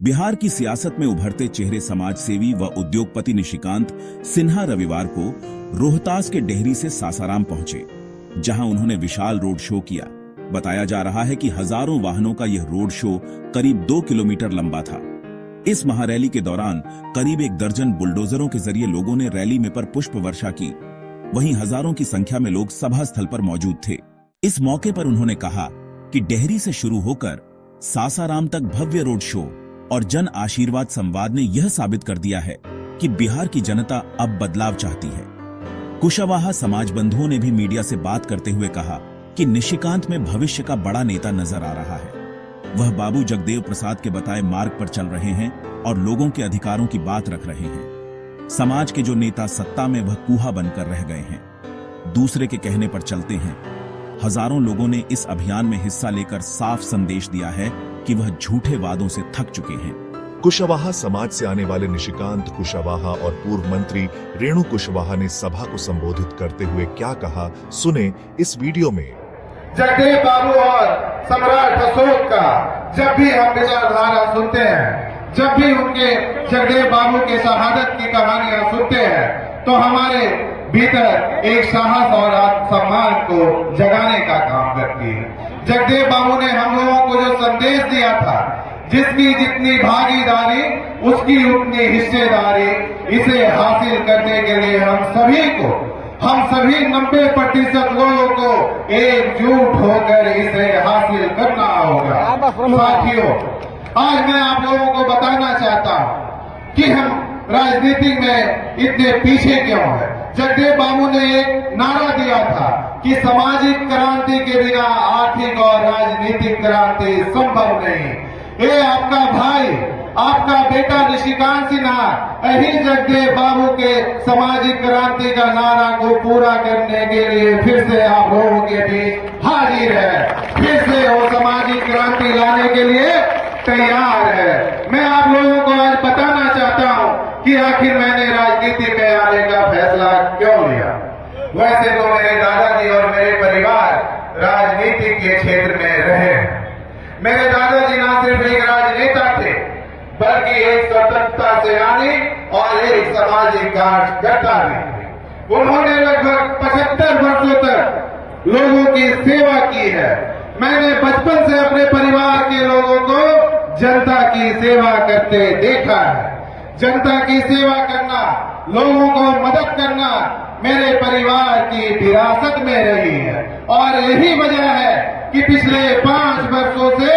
बिहार की सियासत में उभरते चेहरे समाजसेवी व उद्योगपति निशिकांत सिन्हा रविवार को रोहतास के डेहरी से सासाराम पहुंचे, जहां उन्होंने विशाल रोड शो किया। बताया जा रहा है कि हजारों वाहनों का यह रोड शो करीब 2 किलोमीटर लंबा था। इस महारैली के दौरान करीब 1 दर्जन बुलडोजरों के जरिए लोगों ने रैली में पर पुष्प वर्षा की। वहीं हजारों की संख्या में लोग सभा स्थल पर मौजूद थे। इस मौके पर उन्होंने कहा कि डेहरी से शुरू होकर सासाराम तक भव्य रोड शो और जन आशीर्वाद संवाद ने यह साबित कर दिया है कि बिहार की जनता अब बदलाव चाहती है। कुशवाहा समाज बंधुओं ने भी मीडिया से बात करते हुए कहा कि निशिकांत में भविष्य का बड़ा नेता नजर आ रहा है। वह बाबू जगदेव प्रसाद के बताए मार्ग पर चल रहे हैं और लोगों के अधिकारों की बात रख रहे हैं। समाज के जो नेता सत्ता में वह कूहा बनकर रह गए हैं, दूसरे के कहने पर चलते हैं। हजारों लोगों ने इस अभियान में हिस्सा लेकर साफ संदेश दिया है कि वह झूठे वादों से थक चुके हैं। कुशवाहा समाज से आने वाले निशिकांत कुशवाहा और पूर्व मंत्री रेणु कुशवाहा ने सभा को संबोधित करते हुए क्या कहा, सुने इस वीडियो में। जगदेव बाबू और सम्राट अशोक का जब भी हम विचारधारा सुनते हैं, जब भी उनके जगदेव बाबू के शहादत की कहानियां सुनते हैं, तो हमारे भीतर एक साहस और आत्मसम्मान को जगाने का काम करती है। जगदेव बाबू ने हम लोगों को जो संदेश दिया था, जिसकी जितनी भागीदारी उसकी उतनी हिस्सेदारी, इसे हासिल करने के लिए हम सभी 90% लोगों को एकजुट होकर इसे हासिल करना होगा। साथियों, आज मैं आप लोगों को बताना चाहता हूं कि हम राजनीति में इतने पीछे क्यों हैं। जगदेव बाबू ने एक नारा दिया था कि सामाजिक क्रांति के बिना आर्थिक और राजनीतिक क्रांति संभव नहीं। ये आपका भाई, आपका बेटा निशिकांत सिन्हा यही जगदेव बाबू के सामाजिक क्रांति का नारा को पूरा करने के लिए फिर से आप लोगों के बीच हाजिर है, फिर से वो सामाजिक क्रांति लाने के लिए तैयार है। मैं आप लोगों को आज बताना चाहता हूं कि आखिर मैंने राजनीति में आने का फैसला क्यों लिया। वैसे तो मेरे दादाजी और मेरे परिवार राजनीति के क्षेत्र में रहे। मेरे दादाजी ना सिर्फ एक राजनेता थे, बल्कि एक स्वतंत्रता सेनानी और एक सामाजिक कार्यकर्ता भी थे। उन्होंने लगभग 75 वर्षों तक लोगों की सेवा की है। मैंने बचपन से अपने परिवार के लोगों को जनता की सेवा करते देखा है। जनता की सेवा करना, लोगों को मदद करना मेरे परिवार की विरासत में रही है और यही वजह है कि पिछले 5 वर्षों से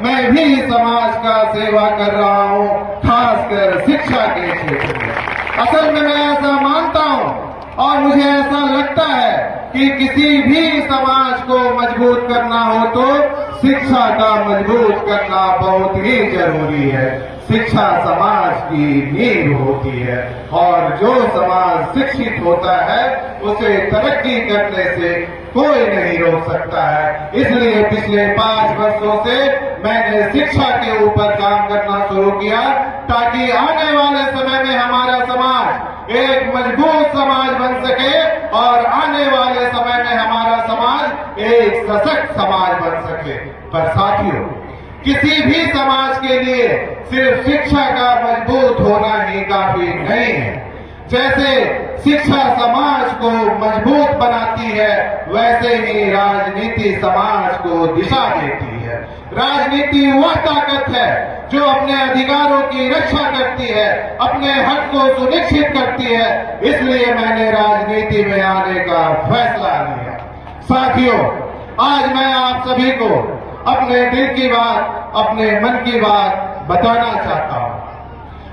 मैं भी समाज का सेवा कर रहा हूं, खासकर शिक्षा के क्षेत्र में। असल में मैं ऐसा मानता हूं और मुझे ऐसा लगता है कि किसी भी समाज को मजबूत करना हो तो शिक्षा का मजबूत करना बहुत ही जरूरी है। शिक्षा समाज की नींव होती है और जो समाज शिक्षित होता है उसे तरक्की करने से कोई नहीं रोक सकता है। इसलिए पिछले 5 वर्षों से मैंने शिक्षा के ऊपर काम करना शुरू किया ताकि आने वाले समय में हमारा समाज एक मजबूत समाज बन सके और आने वाले समय में हमारा समाज एक सशक्त समाज बन सके। पर साथियों, किसी भी समाज के लिए सिर्फ शिक्षा का मजबूत होना ही काफी नहीं है। जैसे शिक्षा समाज को मजबूत बनाती है, वैसे ही राजनीति समाज को दिशा देती है। राजनीति वह ताकत है जो अपने अधिकारों की रक्षा करती है, अपने हक को सुनिश्चित करती है। इसलिए मैंने राजनीति में आने का फैसला लिया। साथियों, आज मैं आप सभी को अपने दिल की बात, अपने मन की बात बताना चाहता हूं।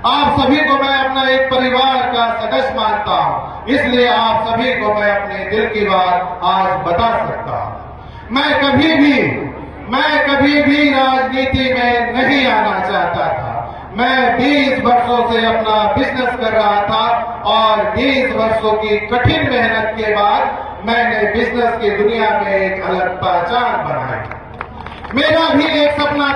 आप सभी को मैं अपना एक परिवार का सदस्य मानता हूं, इसलिए आप सभी को मैं अपने दिल की बात आज बता सकता हूं। मैं कभी भी राजनीति में नहीं आना चाहता था। मैं 20 वर्षों से अपना बिजनेस कर रहा था और 20 वर्षों की कठिन मेहनत के बाद मैंने बिजनेस की दुनिया में एक अलग पहचान बनाई। मेरा भी एक सपना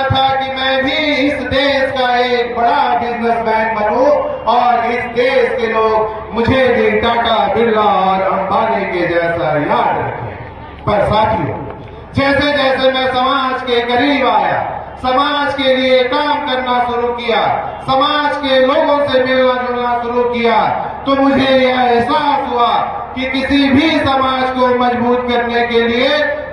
था कि मैं भी इस देश का एक बड़ा बिजनेसमैन बनूं और इस देश के लोग मुझे भी टाटा, बिरला और अंबानी के जैसा याद रखें। पर साथियों, जैसे जैसे मैं समाज के करीब आया, समाज के लिए काम करना शुरू किया, समाज के लोगों से मिलना जुलना शुरू किया, तो मुझे यह एहसास हुआ कि किसी भी समाज को मजबूत करने के लिए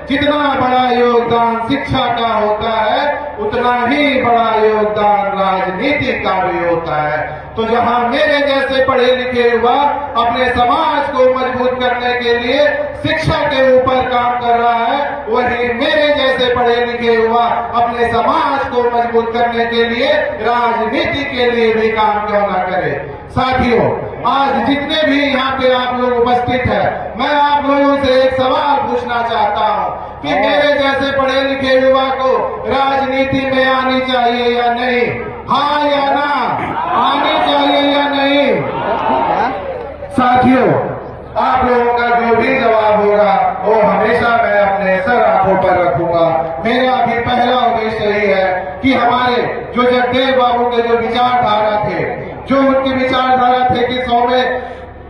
जितना बड़ा योगदान शिक्षा का होता है, उतना ही बड़ा योगदान राजनीति का भी होता है। तो जहां मेरे जैसे पढ़े लिखे युवा अपने समाज को मजबूत करने के लिए शिक्षा के ऊपर काम कर रहा है, वही मेरे जैसे पढ़े लिखे युवा अपने समाज को मजबूत करने के लिए राजनीति के लिए भी काम क्यों ना करे। साथियों, आज जितने भी यहाँ पे आप लोग उपस्थित हैं, मैं आप लोगों से एक सवाल पूछना चाहता हूँ कि मेरे जैसे पढ़े लिखे युवा को राजनीति में आनी चाहिए या नहीं? हाँ या ना? आनी चाहिए या नहीं? साथियों, आप लोगों का जो भी जवाब होगा वो हमेशा मैं अपने सर आंखों पर रखूंगा। मेरा भी पहला उद्देश्य यही है कि हमारे जो जगदेव बाबू के जो विचारधारा थे, जो उनकी विचारधारा थे कि 100 में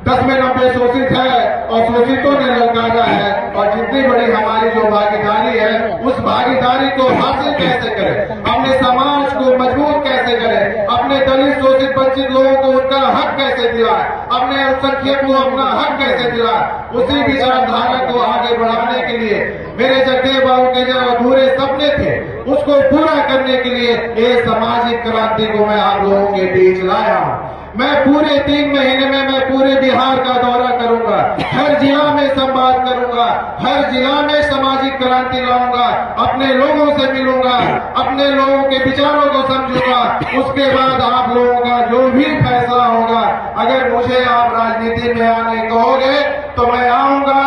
10 में 90 शोषित है और शोषितों ने ललकारा है, और जितनी बड़ी हमारी जो भागीदारी है उस भागीदारी को हासिल कैसे करें, अपने समाज को मजबूत कैसे करें, अपने दलित शोषित वंचित लोगों को उनका हक कैसे दिलाएं, अपने अल्पसंख्यक को अपना हक कैसे दिलाएं, उसी विचारधारा को आगे बढ़ाने के लिए मेरे जगदेव बाबू के जो अधूरे सपने थे उसको पूरा करने के लिए ये सामाजिक क्रांति को मैं आप लोगों के बीच लाया हूँ। मैं पूरे 3 महीने में मैं पूरे बिहार का दौरा करूंगा, हर जिला में संवाद करूंगा, हर जिला में सामाजिक क्रांति लाऊंगा, अपने लोगों से मिलूंगा, अपने लोगों के विचारों को समझूंगा। उसके बाद आप लोगों का जो भी फैसला होगा, अगर मुझे आप राजनीति में आने कहोगे तो मैं आऊंगा,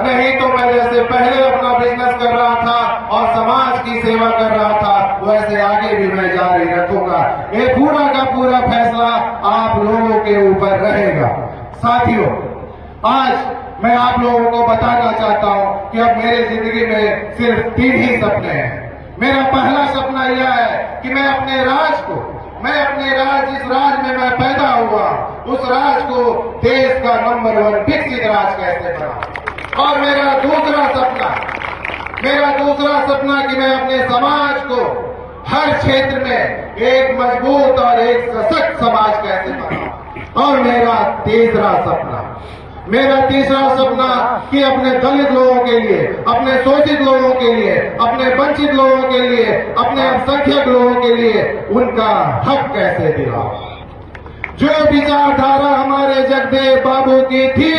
नहीं तो मैं जैसे पहले अपना बिजनेस कर रहा था और समाज की सेवा कर रहा था वैसे आगे भी मैं जारी रखूंगा। ये पूरा का पूरा फैसला आप लोगों के ऊपर रहेगा। साथियों, आज मैं आप लोगों को बताना चाहता हूं कि अब मेरी जिंदगी में सिर्फ 3 ही सपने हैं। मेरा पहला सपना यह है कि मैं अपने राज जिस राज में मैं पैदा हुआ उस राज को देश का नंबर 1 विकसित राज कैसे बनाऊं। और मेरा दूसरा सपना कि मैं अपने समाज को हर क्षेत्र में एक मजबूत और एक सशक्त समाज कैसे बनाऊं। और मेरा तीसरा सपना कि अपने दलित लोगों के लिए, अपने शोषित लोगों के लिए, अपने वंचित लोगों के लिए, अपने अल्पसंख्यक लोगों के लिए उनका हक कैसे दिलाऊं। जो विचारधारा हमारे जगदेव बाबू की थी,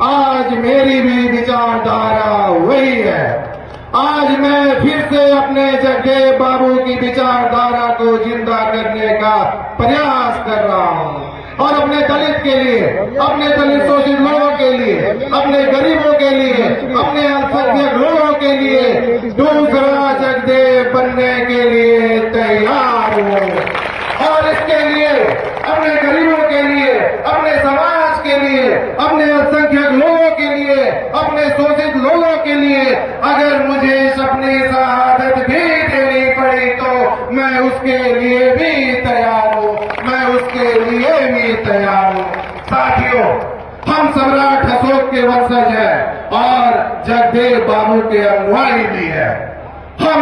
आज मेरी भी विचारधारा वही है। आज मैं फिर से अपने जगदेव बाबू की विचारधारा को जिंदा करने का प्रयास कर रहा हूं और अपने दलित के लिए, अपने दलित शोषित लोगों के लिए, अपने गरीबों के लिए, अपने अल्पसंख्यक लोगों के लिए दूसरा जगदेव बनने के लिए तैयार हूं। और इसके लिए अपने गरीबों के लिए, अपने समाज के लिए, अपने अल्पसंख्यक लोगों के लिए, अपने शोषित लोगों के लिए अगर मुझे अपनी शहादत भी देनी पड़ी तो मैं उसके लिए भी तैयार हूं, मैं उसके लिए भी तैयार हूं। साथियों, हम सम्राट अशोक के वंशज हैं और जगदेव बाबू के अनुयायी भी हैं। हम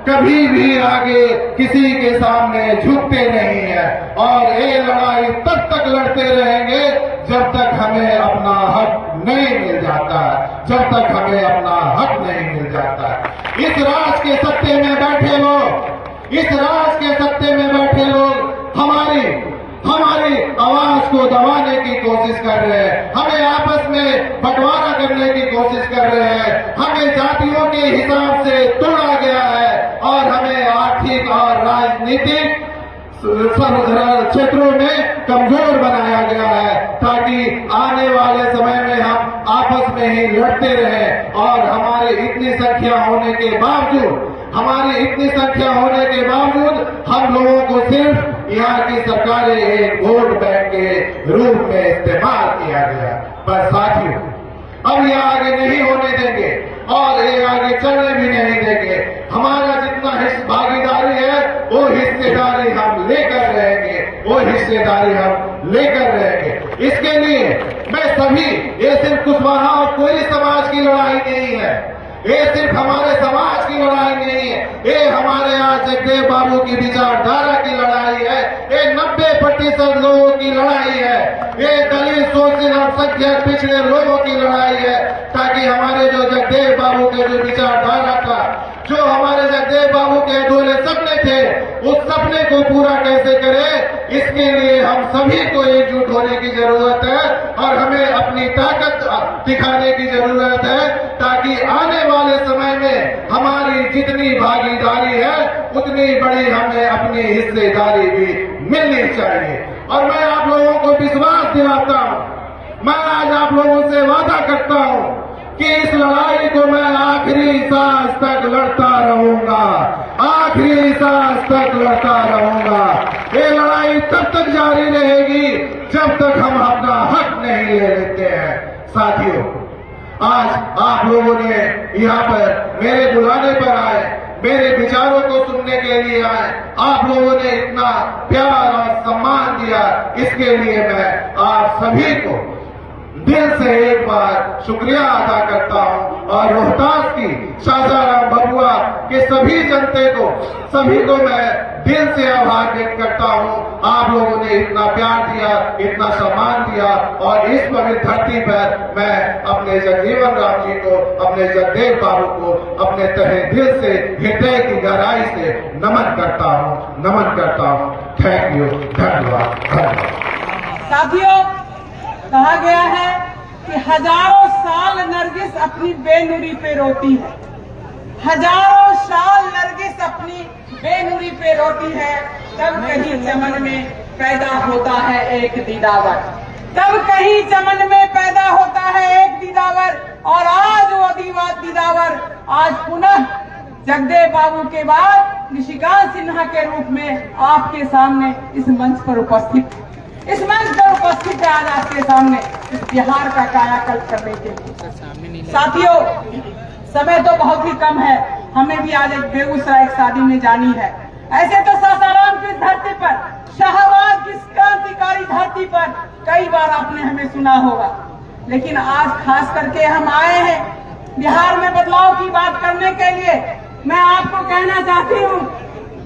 कभी भी आगे किसी के सामने झुकते नहीं हैं और ये लड़ाई तब तक लड़ते रहेंगे जब तक हमें अपना हक नहीं मिल जाता है, जब तक हमें अपना हक नहीं मिल जाता है। इस राज के सत्ते में बैठे लोग हमारी आवाज को दबाने की कोशिश कर रहे हैं, हमें आपस में बंटवारा करने की कोशिश कर रहे हैं, हमें जातियों के हिसाब से तोड़ा गया है और हमें आर्थिक और राजनीतिक क्षेत्रों में कमजोर बनाया गया है ताकि आने वाले समय में हम आपस में ही लड़ते रहें। और हमारी इतनी संख्या होने के बावजूद हम लोगों को सिर्फ यहाँ की सरकारें एक वोट बैंक के रूप में इस्तेमाल किया गया। पर साथियों, अब ये आगे नहीं होने देंगे और ये आगे चलने भी नहीं देंगे। हमारा जितना भागीदारी है वो हिस्सेदारी हम लेकर रहेंगे, इसके लिए मैं सभी, ये सिर्फ कुशवाहा और कोई समाज की लड़ाई नहीं है, ये सिर्फ हमारे समाज की लड़ाई नहीं है, ये हमारे यहाँ जगदेव बाबू की विचारधारा की लड़ाई है, ये 90% लोगों की लड़ाई है, ये दलित शोषित अल्पसंख्यक पिछड़े लोगों की लड़ाई है, ताकि हमारे जो जगदेव बाबू के जो विचारधारा था, जो हमारे जगदेव बाबू के अधूरे सपने थे, उस सपने को पूरा कैसे करें, इसके लिए हम सभी को एकजुट होने की जरूरत है और हमें अपनी ताकत दिखाने की जरूरत है, ताकि आने वाले समय में हमारी जितनी भागीदारी है उतनी बड़ी हमें अपनी हिस्सेदारी भी मिलनी चाहिए। और मैं आप लोगों को विश्वास दिलाता हूं, मैं आज आप लोगों से वादा करता हूं कि इस लड़ाई को मैं आखिरी सांस तक लड़ता रहूंगा, आखिरी सांस तक लड़ता रहूंगा। ये लड़ाई तब तक जारी रहेगी जब तक हम अपना हक नहीं ले लेते हैं। साथियों, आज आप लोगों ने यहाँ पर मेरे बुलाने पर आए, मेरे विचारों को सुनने के लिए आए, आप लोगों ने इतना प्यार और सम्मान दिया, इसके लिए मैं आप सभी को दिल से एक बार शुक्रिया अदा करता हूं और रोहतास की सासाराम बबुआ के सभी जनते को, सभी को मैं दिल से आभार व्यक्त करता हूं। आप लोगों ने इतना प्यार दिया, इतना सम्मान दिया और इस पवित्र धरती पर मैं अपने जगजीवन राम जी को, अपने जगदेव बाबू को अपने तहे दिल से, हृदय की गहराई से नमन करता हूं। थैंक यू, धन्यवाद। साथियों, कहा गया है कि हजारों साल नरगिस अपनी बेनुरी पे रोती है, हजारों साल नरगिस अपनी बेनुरी पे रोती है, तब कहीं चमन में पैदा होता है एक दीदावर, तब कहीं चमन में पैदा होता है एक दीदावर। और आज वो दीदावर आज पुनः जगदेव बाबू के बाद निशिकांत सिन्हा के रूप में आपके सामने इस मंच पर उपस्थित है, इस मंच पर उपस्थित है आज आपके सामने इस बिहार का कायाकल्प करने के लिए। साथियों, समय तो बहुत ही कम है, हमें भी आज एक बेगूसराय एक शादी में जानी है। ऐसे तो सासाराम की धरती पर, शाहबाद की क्रांतिकारी धरती पर कई बार आपने हमें सुना होगा, लेकिन आज खास करके हम आए हैं बिहार में बदलाव की बात करने के लिए। मैं आपको कहना चाहती हूँ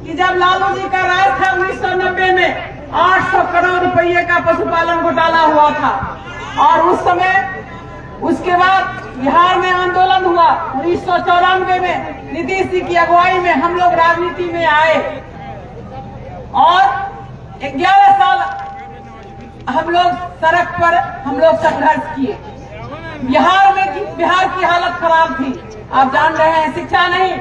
कि जब लालू जी का राज था 1990 में 800 करोड़ रुपये का पशुपालन घोटाला हुआ था और उस समय उसके बाद बिहार में आंदोलन हुआ। 1994 में नीतीश जी की अगुवाई में हम लोग राजनीति में आए और 11 साल हम लोग सड़क पर हम लोग संघर्ष किए। बिहार की हालत खराब थी, आप जान रहे हैं, शिक्षा नहीं,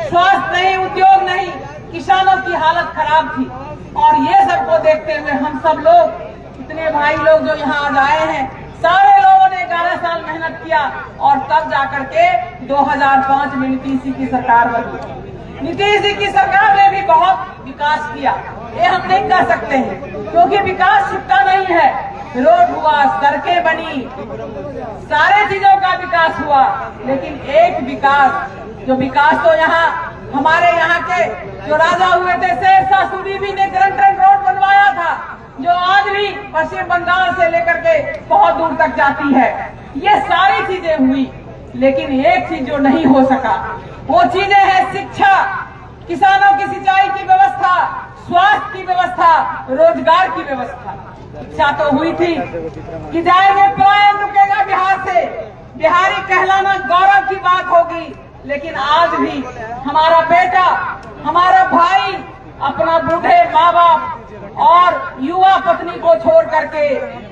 स्वास्थ्य नहीं, उद्योग नहीं, किसानों की हालत खराब थी। और ये सबको देखते हुए हम सब लोग, इतने भाई लोग जो यहाँ आज आए हैं, सारे लोगों ने 11 साल मेहनत किया और तब जाकर के 2005 में नीतीश जी की सरकार बनी। नीतीश जी की सरकार ने भी बहुत विकास किया, ये हम नहीं कह सकते हैं, क्योंकि विकास छिपता नहीं है। रोड हुआ, सड़कें बनी, सारे चीजों का विकास हुआ, लेकिन एक विकास तो यहाँ हमारे यहाँ के जो राजा हुए थे शेरशाह सूरी ने ग्रंटन रोड बनवाया था, जो आज भी पश्चिम बंगाल से लेकर के बहुत दूर तक जाती है। ये सारी चीजें हुई, लेकिन एक चीज जो नहीं हो सका, वो चीजें है शिक्षा, किसानों की सिंचाई की व्यवस्था, स्वास्थ्य की व्यवस्था, रोजगार की व्यवस्था। इच्छा तो हुई थी कि जाएंगे, पलायन रुकेगा बिहार से, बिहारी कहलाना गौरव की बात होगी, लेकिन आज भी हमारा बेटा, हमारा भाई अपना बूढ़े माँ बाप और युवा पत्नी को छोड़ करके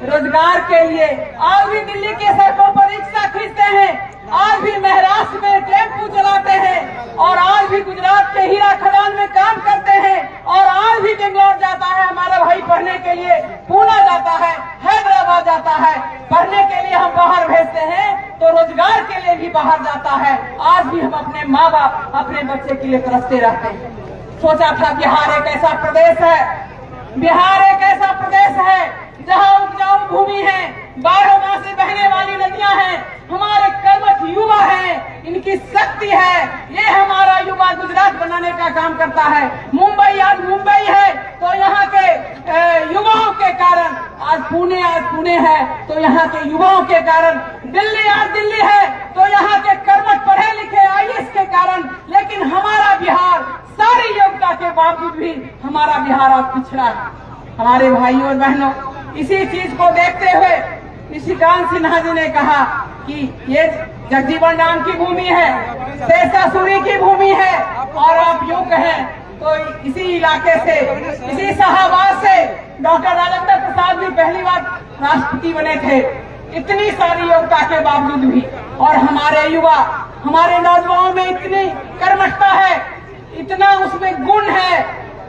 रोजगार के लिए आज भी दिल्ली के सड़कों पर रिक्शा खींचते हैं, आज भी महाराष्ट्र में टेम्पू चलाते हैं और आज भी गुजरात के हीरा खदान में काम करते हैं और आज भी बेंगलोर जाता है हमारा भाई पढ़ने के लिए, पूना जाता है, हैदराबाद जाता है पढ़ने के लिए। हम बाहर भेजते हैं तो रोजगार के लिए भी बाहर जाता है। आज भी हम अपने माँ बाप, अपने बच्चे के लिए तरसते रहते हैं। सोचा था बिहार एक ऐसा प्रदेश है, बिहार एक ऐसा प्रदेश है जहाँ उपजाऊ भूमि है, 12 माह से बहने वाली नदियां हैं, हमारे कर्मठ युवा हैं, इनकी शक्ति है। ये हमारा युवा गुजरात बनाने का काम करता है। मुंबई आज मुंबई है तो यहाँ के युवाओं के कारण आज पुणे है, तो यहाँ के युवाओं के कारण दिल्ली आज दिल्ली है तो यहाँ के कर्मठ पढ़े लिखे आईएएस के कारण, लेकिन हमारा बिहार सारी योग्यता के बावजूद भी हमारा बिहार आज पिछड़ा है। हमारे भाइयों और बहनों, इसी चीज को देखते हुए निशिकांत सिन्हा जी ने कहा कि ये जगजीवन राम की भूमि है, शेरशाह सूरी की भूमि है, और आप यूं कहें तो इसी इलाके से, इसी शाहबाद से डॉक्टर राजेंद्र प्रसाद भी पहली बार राष्ट्रपति बने थे। इतनी सारी योग्यता के बावजूद भी, और हमारे युवा, हमारे नौजवानों में इतनी कर्मठता है, इतना उसमें गुण है,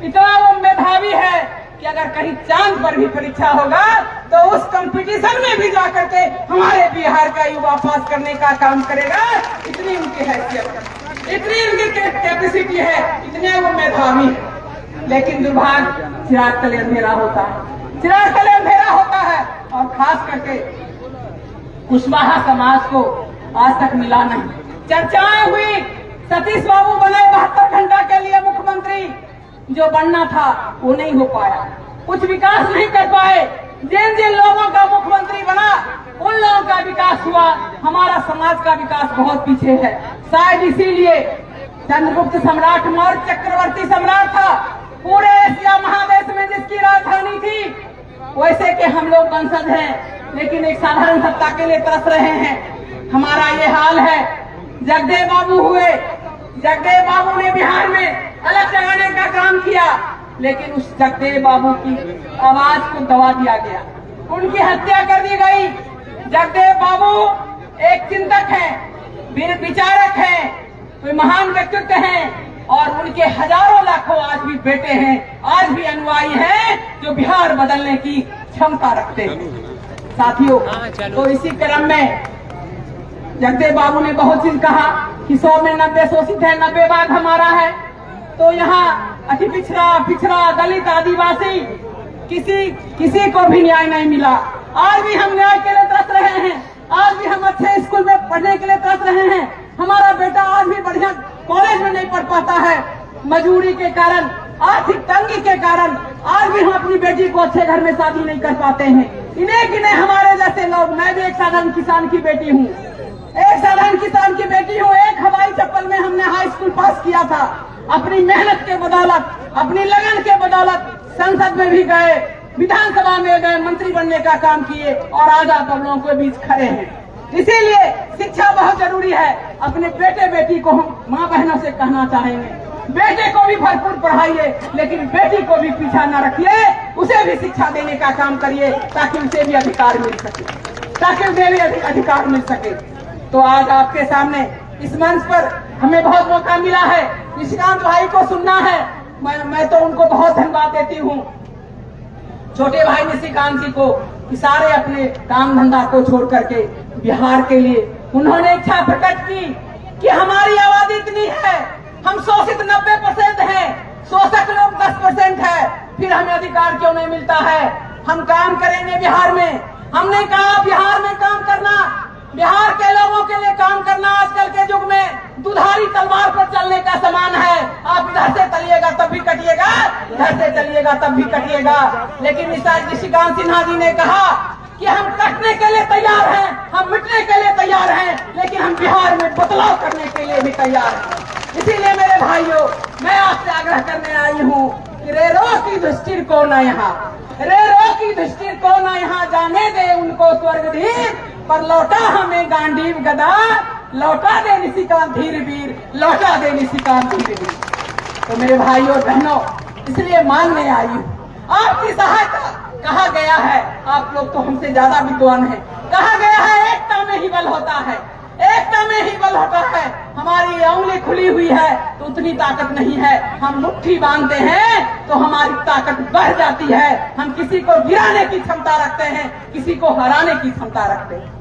इतना वो मेधावी है कि अगर कहीं चांद पर भी परीक्षा होगा तो उस कंपटीशन में भी जाकर के हमारे बिहार का युवा पास करने का काम करेगा। इतनी उनकी हैसियत, इतनी उनकी कैपेसिटी है, इतने वो मेधावी है। लेकिन दुर्भाग्य चिराग तले अंधेरा होता है, चिराग तले अंधेरा होता है, और खास करके कुशवाहा समाज को आज तक मिला नहीं। चर्चाएं हुई, सतीश बाबू बने 72 घंटा के लिए मुख्यमंत्री, जो बनना था वो नहीं हो पाया, कुछ विकास नहीं कर पाए। जिन जिन लोगों का मुख्यमंत्री बना उन लोगों का विकास हुआ, हमारा समाज का विकास बहुत पीछे है। शायद इसीलिए चंद्रगुप्त सम्राट मौर्य चक्रवर्ती सम्राट था, पूरे एशिया महादेश में जिसकी राजधानी थी, वैसे के हम लोग वंशज हैं, लेकिन एक साधारण सत्ता के लिए तरस रहे हैं। हमारा ये हाल है। जगदेव बाबू हुए, जगदेव बाबू ने बिहार में अलग जगाने का काम किया, लेकिन उस जगदेव बाबू की आवाज को दबा दिया गया, उनकी हत्या कर दी गई। जगदेव बाबू एक चिंतक हैं, विचारक हैं, कोई महान व्यक्तित्व हैं, और उनके हजारों लाखों आज भी बेटे हैं, आज भी अनुयायी हैं, जो बिहार बदलने की क्षमता रखते हैं। साथियों, तो इसी क्रम में जगदेव बाबू ने बहुत चीज कहा कि 100 में 90 शोषित है, 90 भाग हमारा है। तो यहाँ अति पिछड़ा दलित आदिवासी किसी को भी न्याय नहीं मिला। आज भी हम न्याय के लिए तरस रहे हैं, आज भी हम अच्छे स्कूल में पढ़ने के लिए तरस रहे हैं। हमारा बेटा आज भी बढ़िया कॉलेज में नहीं पढ़ पाता है, मजबूरी के कारण, आर्थिक तंगी के कारण आज भी हम अपनी बेटी को अच्छे घर में शादी नहीं कर पाते हैं। इन्हें गिने हमारे जैसे लोग, मैं भी एक साधारण किसान की बेटी हूँ, एक साधारण किसान की बेटी हूँ। एक हवाई चप्पल में हमने हाई स्कूल पास किया था, अपनी मेहनत के बदौलत, अपनी लगन के बदौलत संसद में भी गए, विधानसभा में गए, मंत्री बनने का काम किए, और आज आप लोगों के बीच खड़े हैं। इसीलिए शिक्षा बहुत जरूरी है। अपने बेटे बेटी को हम माँ बहनों से कहना चाहेंगे, बेटे को भी भरपूर पढ़ाइए, लेकिन बेटी को भी पीछा न रखिए, उसे भी शिक्षा देने का काम करिए, ताकि उसे भी अधिकार मिल सके, ताकि उसे भी अधिकार मिल सके। तो आज आपके सामने इस मंच पर हमें बहुत मौका मिला है, निशिकांत भाई को सुनना है। मैं तो उनको बहुत धन्यवाद देती हूँ, छोटे भाई निशिकांत जी को, कि सारे अपने काम धंधा को छोड़ करके बिहार के लिए उन्होंने इच्छा प्रकट की कि हमारी आबादी इतनी है, हम शोषित 90% है, शोषक लोग 10% है, फिर हमें अधिकार क्यों नहीं मिलता है? हम काम करेंगे बिहार में। हमने कहा बिहार में काम करना, बिहार के लोगों के लिए काम करना आजकल के युग में दुधारी तलवार पर चलने का समान है। आप इधर से चलिएगा तब भी कटिएगा, इधर से चलिएगा तब भी कटिएगा। लेकिन निशिकांत सिन्हा जी ने कहा कि हम कटने के लिए तैयार हैं, हम मिटने के लिए तैयार हैं, लेकिन हम बिहार में बदलाव करने के लिए भी तैयार हैं। इसीलिए मेरे भाइयों, मैं आपसे आग्रह करने आई हूँ कि रेरो की दृष्टि को न यहाँ, रेरो की दृष्टि को न यहाँ जाने दे उनको स्वर्गधीर, पर लौटा हमें गांडीव गदा, लौटा दे निशिकांत धीर वीर, लौटा दे निशिकांत धीर वीर। तो मेरे भाइयों और बहनों, इसलिए मानने आई हूँ आपकी सहायता। कहा गया है, आप लोग तो हमसे ज्यादा विद्वान हैं, कहा गया है एकता में ही बल होता है, एकता में ही बल होता है। हमारी उंगली खुली हुई है तो उतनी ताकत नहीं है, हम मुट्ठी बांधते हैं तो हमारी ताकत बढ़ जाती है। हम किसी को गिराने की क्षमता रखते हैं, किसी को हराने की क्षमता रखते हैं।